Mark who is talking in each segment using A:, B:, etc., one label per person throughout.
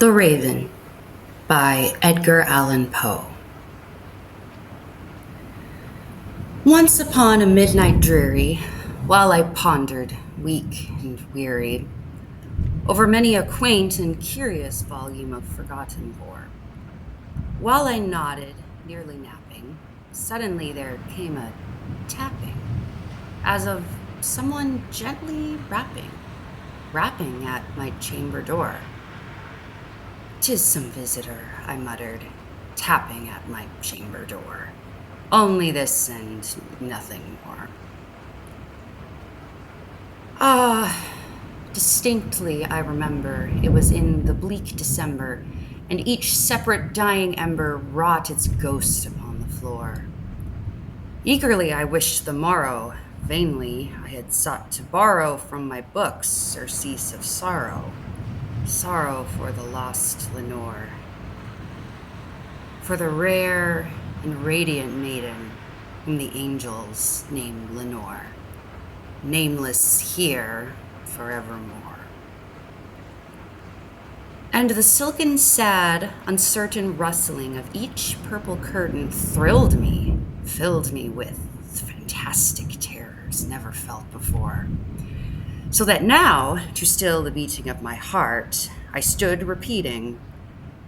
A: The Raven by Edgar Allan Poe. Once upon a midnight dreary, while I pondered, weak and weary, over many a quaint and curious volume of forgotten lore, while I nodded, nearly napping, suddenly there came a tapping, as of someone gently rapping at my chamber door. "'Tis some visitor," I muttered, tapping at my chamber door. "Only this and nothing more." Distinctly I remember it was in the bleak December, and each separate dying ember wrought its ghost upon the floor. Eagerly I wished the morrow, vainly I had sought to borrow from my books surcease of sorrow for the lost Lenore, for the rare and radiant maiden whom the angels name Lenore, nameless here forevermore. And the silken, sad, uncertain rustling of each purple curtain thrilled me, filled me with fantastic terrors never felt before. So that now, to still the beating of my heart, I stood repeating,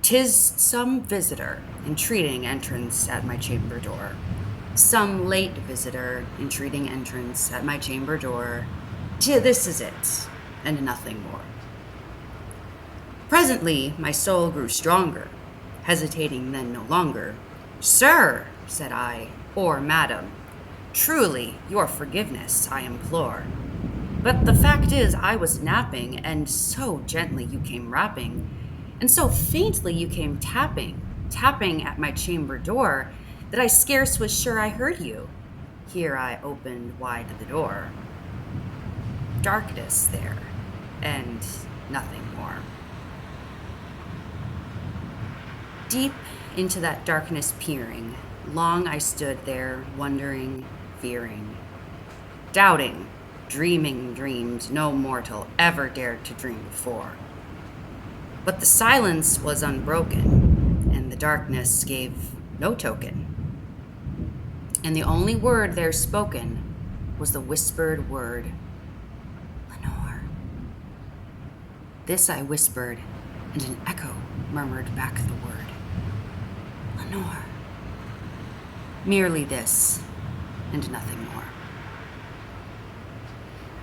A: "'Tis some visitor entreating entrance at my chamber door. Some late visitor entreating entrance at my chamber door. This is it, and nothing more." Presently, my soul grew stronger, hesitating then no longer. "Sir," said I, "or madam, truly your forgiveness I implore. But the fact is I was napping, and so gently you came rapping, and so faintly you came tapping at my chamber door, that I scarce was sure I heard you." Here I opened wide the door. Darkness there, and nothing more. Deep into that darkness peering, long I stood there, wondering, fearing, doubting, dreaming dreams no mortal ever dared to dream before. But the silence was unbroken, and the darkness gave no token. And the only word there spoken was the whispered word, "Lenore." This I whispered, and an echo murmured back the word, "Lenore." Merely this, and nothing more.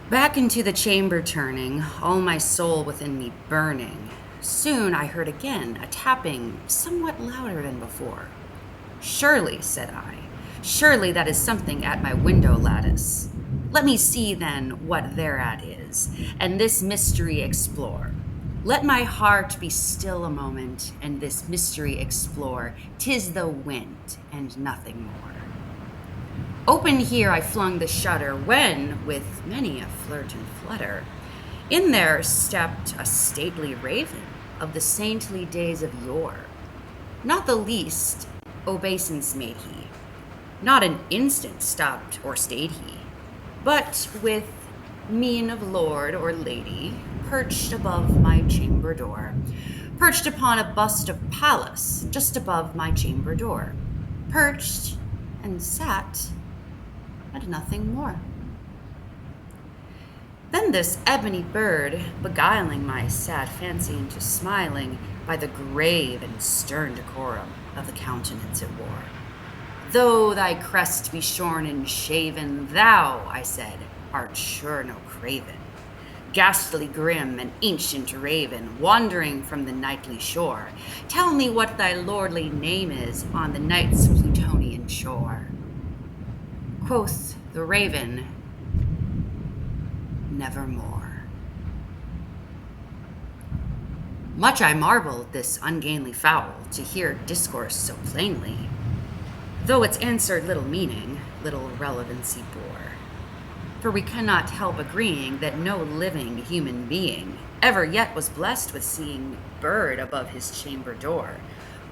A: Back into the chamber turning, all my soul within me burning, soon I heard again a tapping somewhat louder than before. "Surely," said I, "surely that is something at my window lattice. Let me see then what thereat is, and this mystery explore. Let my heart be still a moment, and this mystery explore. 'Tis the wind, and nothing more." Open here I flung the shutter, when, with many a flirt and flutter, in there stepped a stately raven of the saintly days of yore. Not the least obeisance made he, not an instant stopped or stayed he, but with mien of lord or lady, perched above my chamber door, perched upon a bust of Pallas just above my chamber door, perched and sat, and nothing more. Then this ebony bird, beguiling my sad fancy into smiling by the grave and stern decorum of the countenance it wore. "Though thy crest be shorn and shaven, thou," I said, "art sure no craven. Ghastly grim and ancient raven, wandering from the nightly shore, tell me what thy lordly name is on the night's Plutonian shore." Quoth the raven, "Nevermore." Much I marveled this ungainly fowl to hear discourse so plainly, though its answered little meaning, little relevancy bore. For we cannot help agreeing that no living human being ever yet was blessed with seeing bird above his chamber door,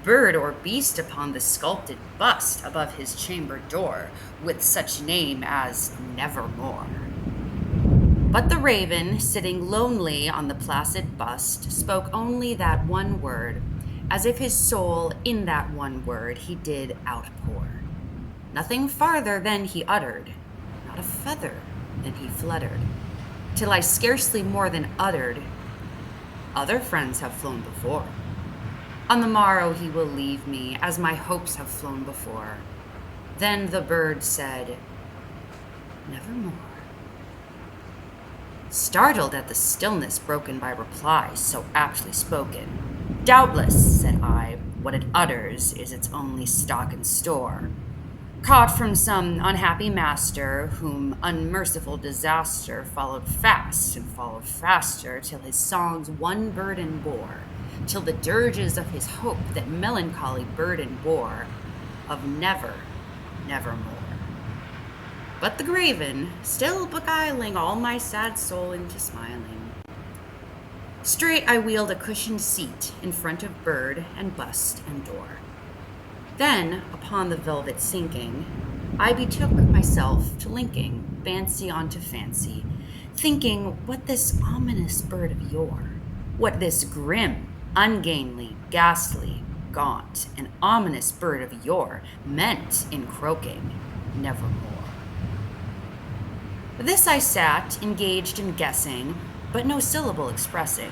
A: bird or beast upon the sculpted bust above his chamber door, with such name as Nevermore. But the raven, sitting lonely on the placid bust, spoke only that one word, as if his soul in that one word he did outpour. Nothing farther than he uttered, not a feather than he fluttered, till I scarcely more than uttered, other friends have flown before. On the morrow he will leave me, as my hopes have flown before. Then the bird said, nevermore. Startled at the stillness broken by replies so aptly spoken, doubtless, said I, what it utters is its only stock and store, caught from some unhappy master, whom unmerciful disaster followed fast and followed faster, till his songs one burden bore, till the dirges of his hope that melancholy burden bore, of never, nevermore. But the graven, still beguiling all my sad soul into smiling. Straight I wheeled a cushioned seat in front of bird and bust and door. Then, upon the velvet sinking, I betook myself to linking fancy onto fancy, thinking what this ominous bird of yore, what this grim, ungainly, ghastly, gaunt, and ominous bird of yore meant in croaking nevermore. This I sat, engaged in guessing, but no syllable expressing,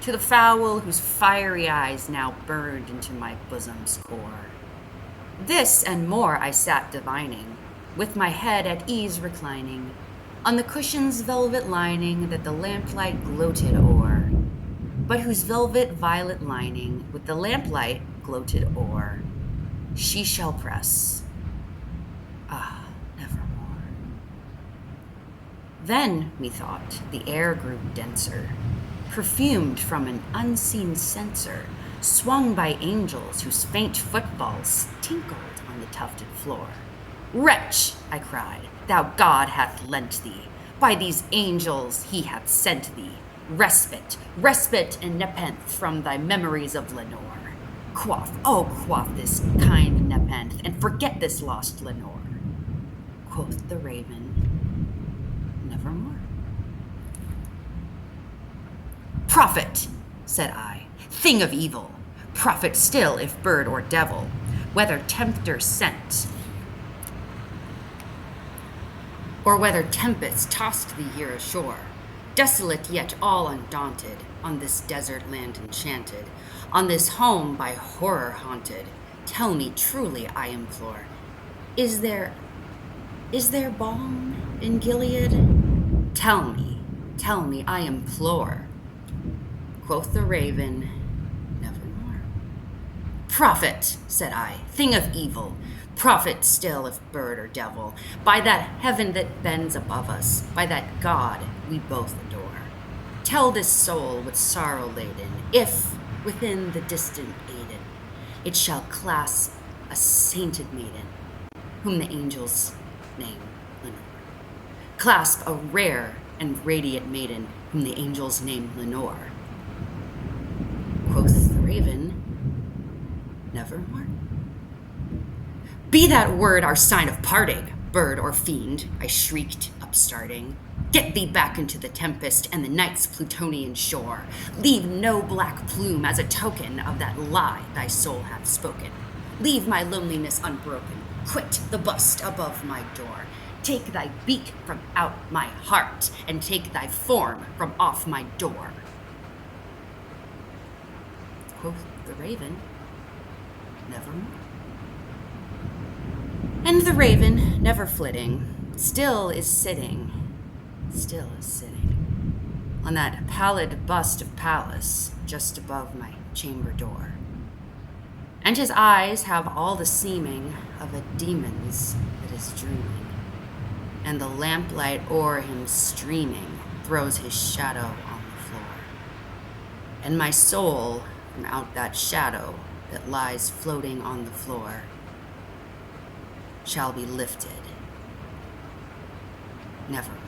A: to the fowl whose fiery eyes now burned into my bosom's core. This and more I sat divining, with my head at ease reclining, on the cushion's velvet lining that the lamplight gloated o'er, but whose velvet violet lining with the lamplight gloated o'er, she shall press. Ah, nevermore. Then, methought, the air grew denser, perfumed from an unseen censer, swung by angels whose faint footfalls tinkled on the tufted floor. Wretch, I cried, thou God hath lent thee, by these angels he hath sent thee, respite, respite and nepenthe from thy memories of Lenore. Quaff, oh quaff this kind nepenthe, and forget this lost Lenore. Quoth the raven, nevermore. Prophet, said I, thing of evil, prophet still if bird or devil, whether tempter sent, or whether tempest tossed thee here ashore, desolate yet all undaunted, on this desert land enchanted, on this home by horror haunted, tell me truly, I implore, is there balm in Gilead? Tell me, I implore. Quoth the raven, nevermore. Prophet, said I, thing of evil, prophet still if bird or devil, by that heaven that bends above us, by that God we both adore. Tell this soul with sorrow laden, if within the distant Aden it shall clasp a sainted maiden, whom the angels name Lenore. Clasp a rare and radiant maiden, whom the angels name Lenore. Quoth the raven, nevermore. Be that word our sign of parting, bird or fiend, I shrieked, upstarting. Get thee back into the tempest and the night's Plutonian shore. Leave no black plume as a token of that lie thy soul hath spoken. Leave my loneliness unbroken. Quit the bust above my door. Take thy beak from out my heart, and take thy form from off my door. Quoth the raven, nevermore. And the raven, never flitting, still is sitting on that pallid bust of Pallas just above my chamber door. And his eyes have all the seeming of a demon's that is dreaming, and the lamplight o'er him streaming throws his shadow on the floor. And my soul, from out that shadow that lies floating on the floor, shall be lifted nevermore.